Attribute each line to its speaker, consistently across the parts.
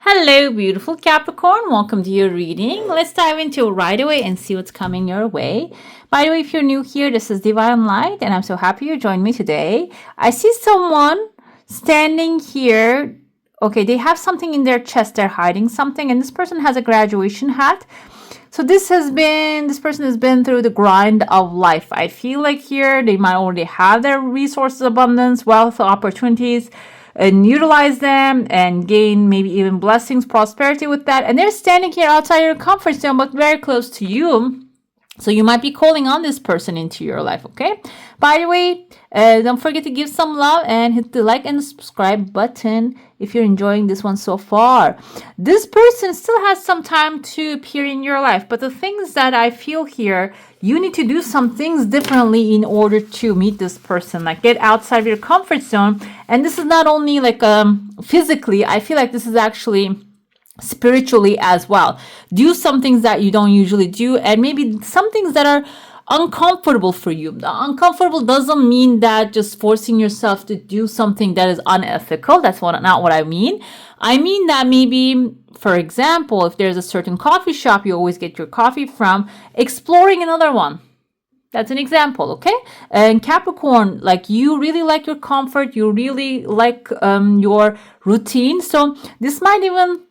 Speaker 1: Hello, beautiful Capricorn. Welcome to your reading. Let's dive into it right away and see what's coming your way. By the way, if you're new here, this is Divine Light, and I'm so happy you joined me today. I see someone standing here. Okay, they have something in their chest. They're hiding something, and this person has a graduation hat. So this person has been through the grind of life. I feel like here they might already have their resources, abundance, wealth, opportunities, and utilize them and gain maybe even blessings, prosperity with that. And they're standing here outside your comfort zone, but very close to you. So you might be calling on this person into your life, okay? By the way, don't forget to give some love and hit the like and subscribe button if you're enjoying this one so far. This person still has some time to appear in your life, but the things that I feel here, you need to do some things differently in order to meet this person, like get outside of your comfort zone. And this is not only like physically, I feel like this is actually spiritually as well. Do some things that you don't usually do, and maybe some things that are uncomfortable for you. Uncomfortable doesn't mean that just forcing yourself to do something that is unethical. That's not what I mean. I mean that maybe, for example, if there's a certain coffee shop you always get your coffee from, exploring another one. That's an example, okay? And Capricorn, like you really like your comfort, you really like your routine. So this might even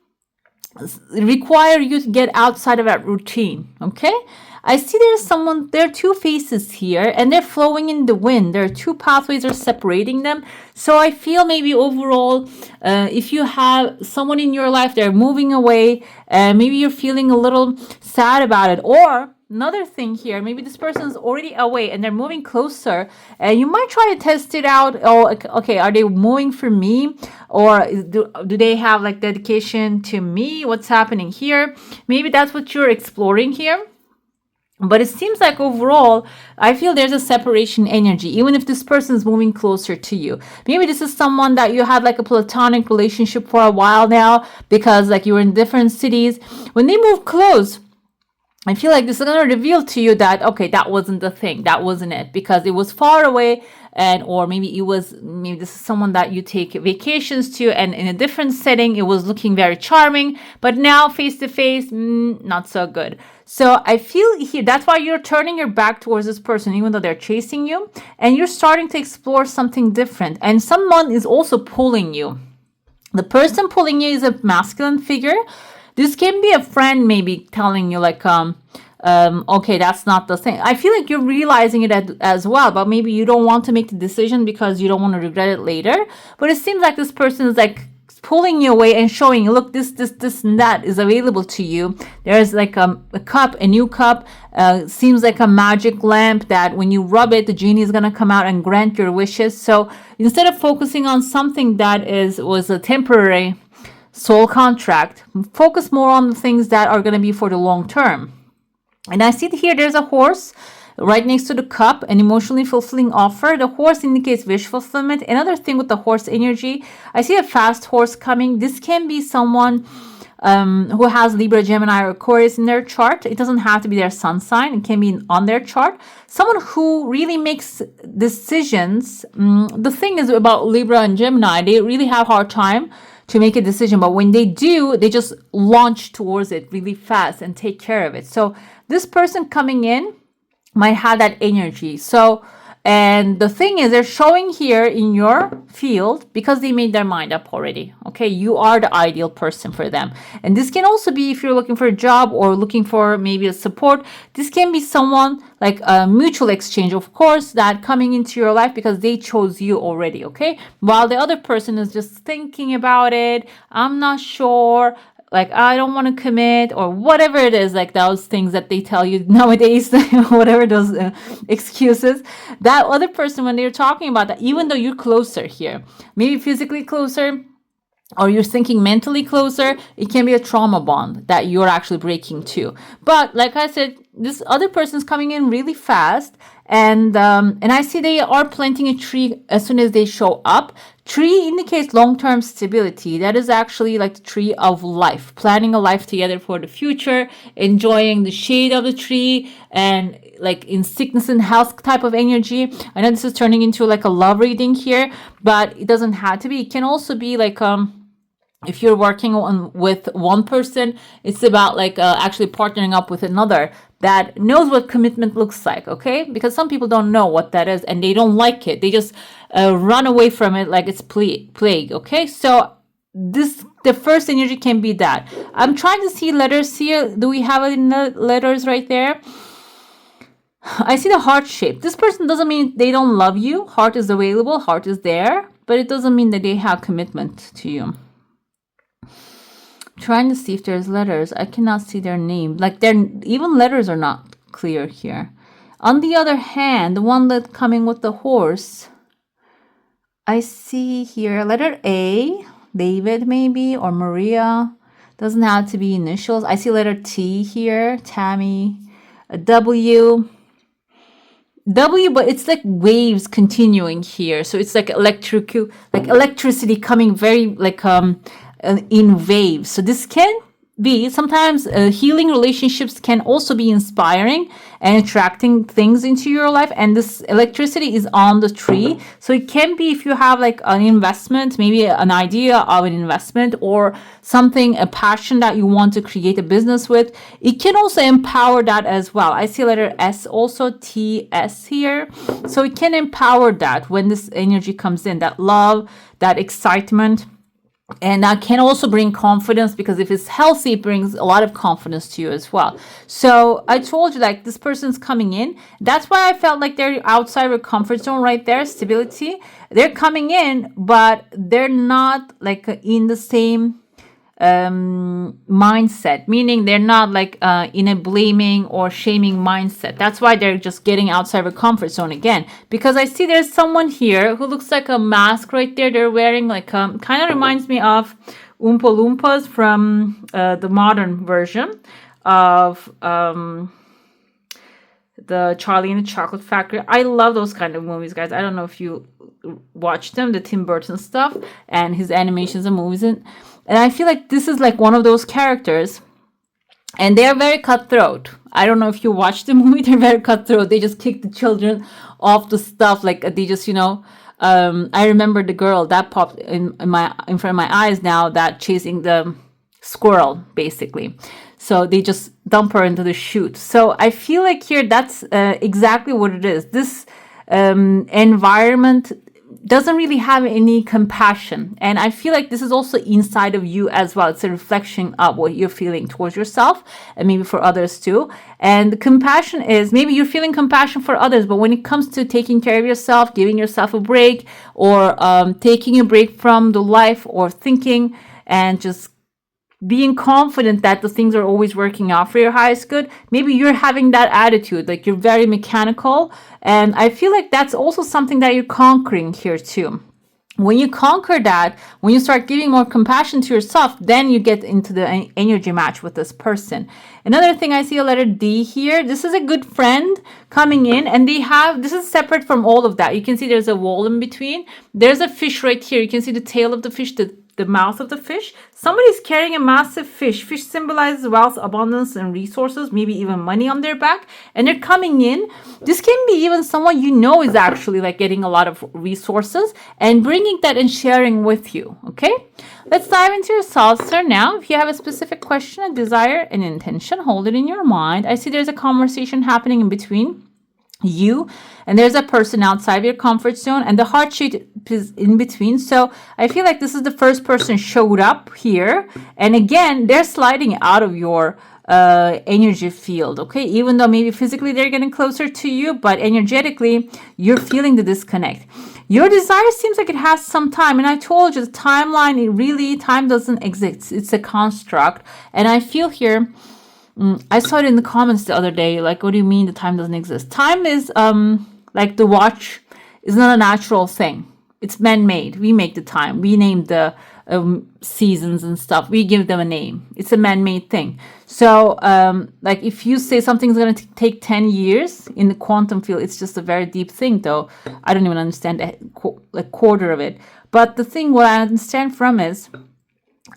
Speaker 1: require you to get outside of that routine, okay? I see there are two faces here and they're flowing in the wind. There are two pathways are separating them. So I feel maybe overall, if you have someone in your life, they're moving away, maybe you're feeling a little sad about it. Or another thing here, maybe this person is already away and they're moving closer, and you might try to test it out. Oh, okay, are they moving for me, or do they have like dedication to me? What's happening here? Maybe that's what you're exploring here. But it seems like overall, I feel there's a separation energy, even if this person is moving closer to you. Maybe this is someone that you had like a platonic relationship for a while now, because like you were in different cities. When they move close, I feel like this is going to reveal to you that, okay, that wasn't the thing. That wasn't it, because it was far away, or maybe this is someone that you take vacations to, and in a different setting, it was looking very charming, but now face to face, not so good. So I feel here, that's why you're turning your back towards this person, even though they're chasing you, and you're starting to explore something different. And someone is also pulling you. The person pulling you is a masculine figure. This can be a friend maybe telling you like, okay, that's not the thing. I feel like you're realizing it as well, but maybe you don't want to make the decision because you don't want to regret it later. But it seems like this person is like pulling you away and showing you, look, this and that is available to you. There's like a cup, a new cup, seems like a magic lamp that when you rub it, the genie is going to come out and grant your wishes. So instead of focusing on something that was a temporary soul contract, focus more on the things that are going to be for the long term. And I see here there's a horse right next to the cup, an emotionally fulfilling offer. The horse indicates wish fulfillment. Another thing with the horse energy, I see a fast horse coming. This can be someone who has Libra, Gemini, or Aquarius in their chart. It doesn't have to be their sun sign. It can be on their chart. Someone who really makes decisions. The thing is about Libra and Gemini, they really have a hard time to make a decision, but when they do, they just launch towards it really fast and take care of it. So this person coming in might have that energy. So, and the thing is, they're showing here in your field because they made their mind up already. Okay, you are the ideal person for them. And this can also be if you're looking for a job or looking for maybe a support. This can be someone like a mutual exchange, of course, that coming into your life because they chose you already. Okay, while the other person is just thinking about it. I'm not sure. Like, I don't want to commit, or whatever it is, like those things that they tell you nowadays, whatever those excuses. That other person, when they're talking about that, even though you're closer here, maybe physically closer, or you're thinking mentally closer, it can be a trauma bond that you're actually breaking too. But like I said, this other person's coming in really fast, and I see they are planting a tree as soon as they show up. Tree indicates long-term stability. That is actually like the tree of life, planning a life together for the future, enjoying the shade of the tree, and like in sickness and health type of energy. I know this is turning into like a love reading here, but it doesn't have to be. It can also be like If you're working on with one person, it's about like actually partnering up with another that knows what commitment looks like, okay? Because some people don't know what that is and they don't like it. They just run away from it like it's plague, okay? So the first energy can be that. I'm trying to see letters here. Do we have any letters right there? I see the heart shape. This person doesn't mean they don't love you. Heart is available, heart is there, but it doesn't mean that they have commitment to you. Trying to see if there's letters. I cannot see their name. Like even letters are not clear here. On the other hand, the one that's coming with the horse, I see here letter A, David maybe, or Maria. Doesn't have to be initials. I see letter T here, Tammy. A W, but it's like waves continuing here. So it's like electricity coming very like in waves. So this can be sometimes healing relationships can also be inspiring and attracting things into your life. And this electricity is on the tree. So it can be if you have like an investment, maybe an idea of an investment or something, a passion that you want to create a business with. It can also empower that as well. I see letter S also, TS here. So it can empower that when this energy comes in, that love, that excitement. And that can also bring confidence, because if it's healthy, it brings a lot of confidence to you as well. So I told you, like, this person's coming in. That's why I felt like they're outside your comfort zone right there, stability. They're coming in, but they're not like in the same mindset, meaning they're not like in a blaming or shaming mindset. That's why they're just getting outside of a comfort zone again, because I see there's someone here who looks like a mask right there. They're wearing like kind of reminds me of Oompa Loompas from the modern version of the Charlie and the Chocolate Factory. I love those kind of movies, guys. I don't know if you watch them, the Tim Burton stuff and his animations and movies. And I feel like this is like one of those characters, and they're very cutthroat. I don't know if you watch the movie. They're very cutthroat. They just kick the children off the stuff. Like they just, I remember the girl that popped in front of my eyes now, that chasing the squirrel, basically. So they just dump her into the chute. So I feel like here that's exactly what it is. This environment doesn't really have any compassion. And I feel like this is also inside of you as well. It's a reflection of what you're feeling towards yourself and maybe for others too. And the compassion is, maybe you're feeling compassion for others, but when it comes to taking care of yourself, giving yourself a break, or taking a break from the life, or thinking and just being confident that the things are always working out for your highest good, maybe you're having that attitude, like you're very mechanical. And I feel like that's also something that you're conquering here too. When you conquer that, when you start giving more compassion to yourself, then you get into the energy match with this person. Another thing, I see a letter D here. This is a good friend coming in, and this is separate from all of that. You can see there's a wall in between. There's a fish right here. You can see the tail of the fish, the mouth of the fish. Somebody's carrying a massive fish. Fish symbolizes wealth, abundance, and resources, maybe even money on their back. And they're coming in. This can be even someone you know is actually like getting a lot of resources and bringing that and sharing with you. Okay? Let's dive into your soul star now. If you have a specific question, a desire, an intention, hold it in your mind. I see there's a conversation happening in between you and there's a person outside of your comfort zone, and the heart shape is in between. So I feel like this is the first person showed up here, and again they're sliding out of your energy field. Okay, even though maybe physically they're getting closer to you, but energetically you're feeling the disconnect. Your desire seems like it has some time, and I told you the timeline, time doesn't exist. It's a construct. And I feel here, I saw it in the comments the other day, like, what do you mean the time doesn't exist? Time is like the watch is not a natural thing. It's man-made. We make the time. We name the seasons and stuff. We give them a name. It's a man-made thing. So like if you say something's going to take 10 years in the quantum field, it's just a very deep thing, though. I don't even understand a quarter of it. But the thing what I understand from is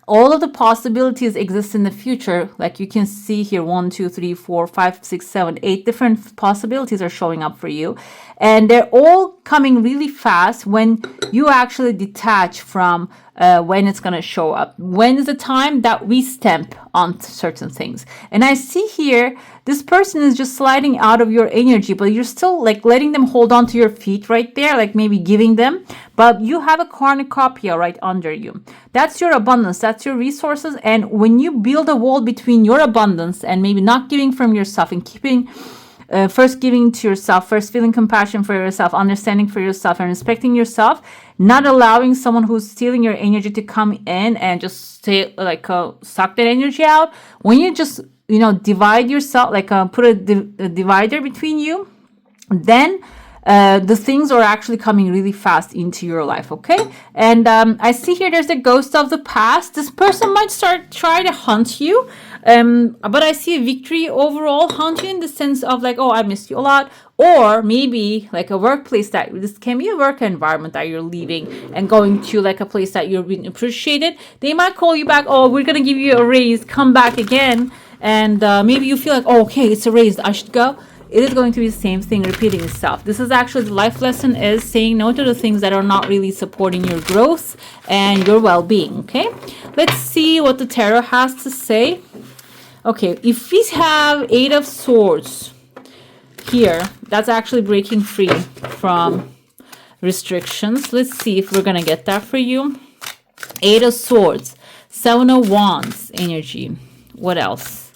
Speaker 1: all of the possibilities exist in the future. Like you can see here, 1, 2, 3, 4, 5, 6, 7, 8 different possibilities are showing up for you. And they're all coming really fast when you actually detach from when it's going to show up. When is the time that we stamp on certain things? And I see here, this person is just sliding out of your energy, but you're still like letting them hold on to your feet right there, like maybe giving them, but you have a cornucopia right under you. That's your abundance. That's your resources. And when you build a wall between your abundance and maybe not giving from yourself and keeping first giving to yourself, first feeling compassion for yourself, understanding for yourself, and respecting yourself, not allowing someone who's stealing your energy to come in and just stay like suck that energy out. When you just divide yourself, like put a divider between you, then the things are actually coming really fast into your life, okay? And I see here there's a ghost of the past. This person might try to hunt you, but I see a victory overall, hunt you in the sense of like, oh, I missed you a lot. Or maybe like a workplace, that this can be a work environment that you're leaving and going to like a place that you're being appreciated. They might call you back, oh, we're going to give you a raise, come back again. And maybe you feel like, oh, okay, it's a raise, I should go. It is going to be the same thing repeating itself. This is actually the life lesson, is saying no to the things that are not really supporting your growth and your well-being, okay? Let's see what the tarot has to say. Okay, if we have 8 of Swords here, that's actually breaking free from restrictions. Let's see if we're going to get that for you. 8 of Swords, 7 of Wands energy. What else?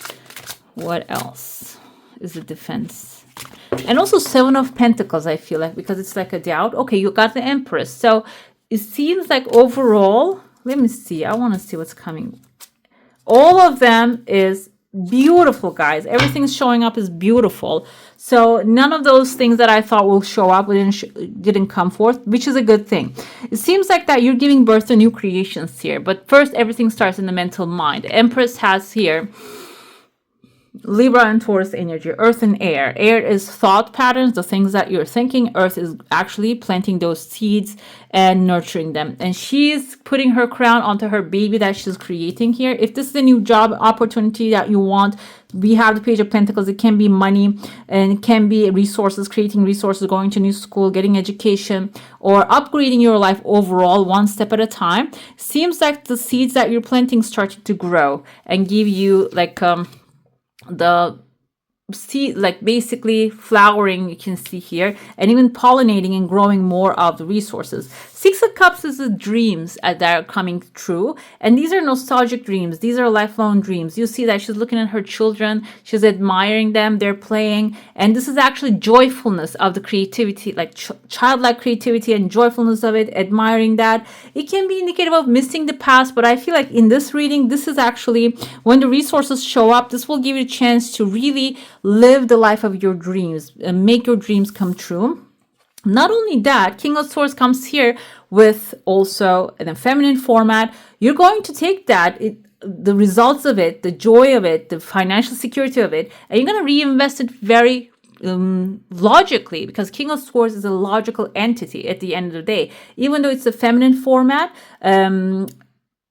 Speaker 1: What else is the defense? And also 7 of Pentacles, I feel like, because it's like a doubt. Okay, you got the Empress. So it seems like overall, let me see. I want to see what's coming. All of them is beautiful, guys. Everything's showing up is beautiful. So none of those things that I thought will show up didn't come forth, which is a good thing. It seems like that you're giving birth to new creations here. But first, everything starts in the mental mind. Empress has here Libra and Taurus energy, earth and air. Air is thought patterns, the things that you're thinking. Earth is actually planting those seeds and nurturing them. And she's putting her crown onto her baby that she's creating here. If this is a new job opportunity that you want, we have the Page of Pentacles. It can be money, and it can be resources, creating resources, going to new school, getting education, or upgrading your life overall, one step at a time. Seems like the seeds that you're planting started to grow and give you like the seed, like basically flowering, you can see here, and even pollinating and growing more of the resources. 6 of Cups is the dreams that are coming true, and these are nostalgic dreams. These are lifelong dreams. You see that she's looking at her children, she's admiring them, they're playing, and this is actually joyfulness of the creativity, like childlike creativity and joyfulness of it, admiring that. It can be indicative of missing the past, but I feel like in this reading, this is actually when the resources show up, this will give you a chance to really live the life of your dreams and make your dreams come true. Not only that, King of Swords comes here with also an feminine format. You're going to take that, the results of it, the joy of it, the financial security of it, and you're going to reinvest it very logically, because King of Swords is a logical entity at the end of the day. Even though it's a feminine format,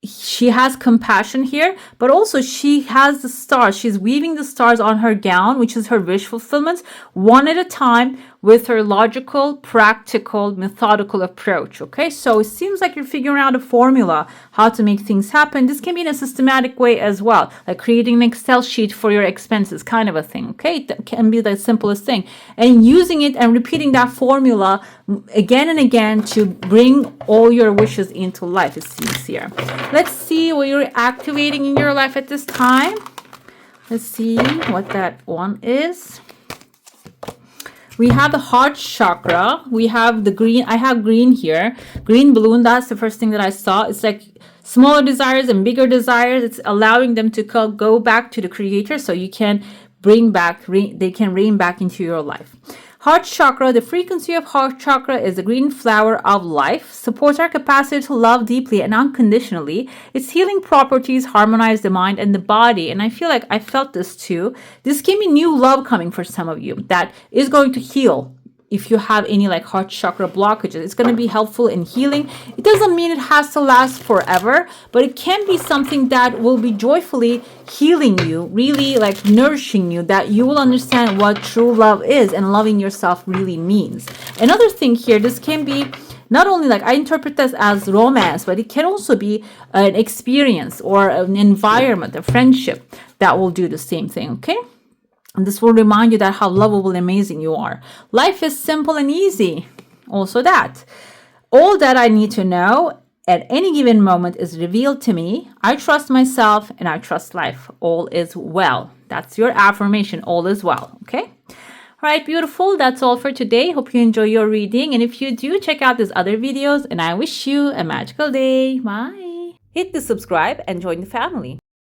Speaker 1: she has compassion here, but also she has the stars. She's weaving the stars on her gown, which is her wish fulfillment, one at a time, with her logical, practical, methodical approach. Okay, so it seems like you're figuring out a formula how to make things happen. This can be in a systematic way as well, like creating an Excel sheet for your expenses, kind of a thing. Okay, that can be the simplest thing, and using it and repeating that formula again and again to bring all your wishes into life, it seems here. Let's see what you're activating in your life at this time. Let's see what that one is. We have the heart chakra. We have the green. I have green here. Green balloon. That's the first thing that I saw. It's like smaller desires and bigger desires. It's allowing them to go back to the creator, so you can bring back, they can rain back into your life. Heart chakra, the frequency of heart chakra is the green flower of life, supports our capacity to love deeply and unconditionally. Its healing properties harmonize the mind and the body. And I feel like I felt this too. This can be new love coming for some of you that is going to heal. If you have any like heart chakra blockages, it's going to be helpful in healing. It doesn't mean it has to last forever, but it can be something that will be joyfully healing you, really like nourishing you, that you will understand what true love is and loving yourself really means. Another thing here, this can be not only like I interpret this as romance, but it can also be an experience or an environment, a friendship that will do the same thing, okay? And this will remind you that how lovable and amazing you are. Life is simple and easy. Also that. All that I need to know at any given moment is revealed to me. I trust myself and I trust life. All is well. That's your affirmation. All is well. Okay? All right, beautiful. That's all for today. Hope you enjoy your reading. And if you do, check out these other videos. And I wish you a magical day. Bye. Hit the subscribe and join the family.